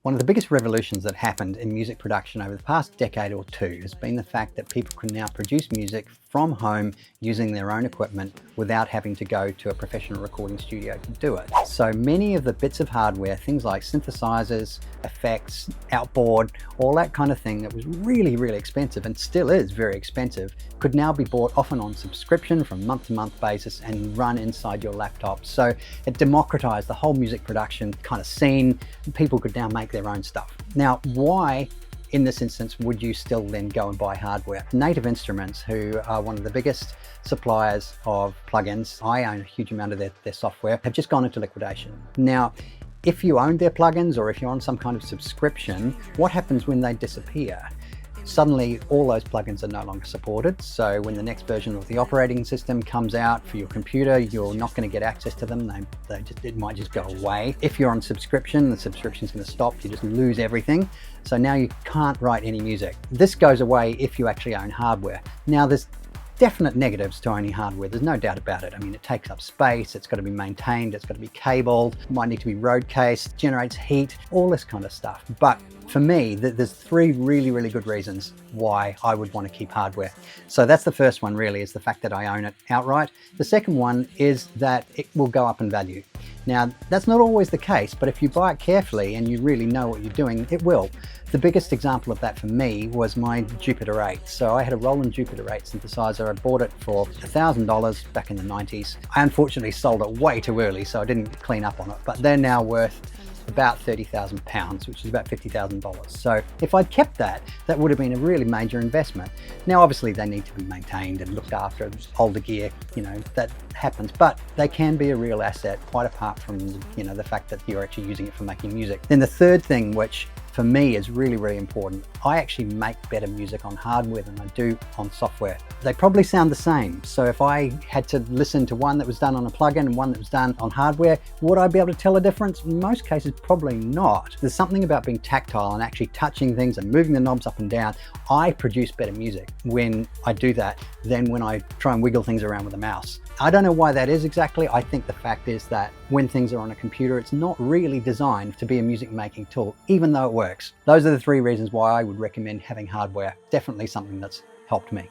One of the biggest revolutions that happened in music production over the past decade or two has been the fact that people can now produce music from home using their own equipment without having to go to a professional recording studio to do it. So many of the bits of hardware, things like synthesizers, effects, outboard, all that kind of thing that was really, really expensive and still is very expensive, could now be bought often on subscription from month-to-month basis and run inside your laptop. So it democratized the whole music production kind of scene. People could now make their own stuff. Now, why in this instance would you still then go and buy hardware? Native Instruments, who are one of the biggest suppliers of plugins, I own a huge amount of their software, have just gone into liquidation. Now, if you own their plugins or if you're on some kind of subscription, what happens when they disappear? Suddenly all those plugins are no longer supported. So when the next version of the operating system comes out for your computer, you're not going to get access to them. It might just go away. If you're on subscription, the subscription's going to stop. You just lose everything. So now you can't write any music. This goes away if you actually own hardware. Now there's definite negatives to owning hardware. There's no doubt about it. I mean, it takes up space, it's got to be maintained, it's got to be cabled, it might need to be road cased, generates heat, all this kind of stuff. But for me, there's three really, really good reasons why I would want to keep hardware. So that's the first one, really, is the fact that I own it outright. The second one is that it will go up in value. Now, that's not always the case, but if you buy it carefully and you really know what you're doing, it will. The biggest example of that for me was my Jupiter 8. So I had a Roland Jupiter 8 synthesizer. I bought it for $1,000 back in the 90s. I unfortunately sold it way too early, so I didn't clean up on it, but they're now worth about £30,000, which is about $50,000. So if I'd kept that, that would have been a really major investment. Now, obviously they need to be maintained and looked after. Older gear, that happens, but they can be a real asset quite apart from, the fact that you're actually using it for making music. Then the third thing, which for me is really, really important, I actually make better music on hardware than I do on software. They probably sound the same. So if I had to listen to one that was done on a plugin and one that was done on hardware, would I be able to tell a difference? In most cases, probably not. There's something about being tactile and actually touching things and moving the knobs up and down. I produce better music when I do that than when I try and wiggle things around with a mouse. I don't know why that is exactly. I think the fact is that when things are on a computer, it's not really designed to be a music making tool, even though it works. Those are the three reasons why I would recommend having hardware. Definitely something that's helped me.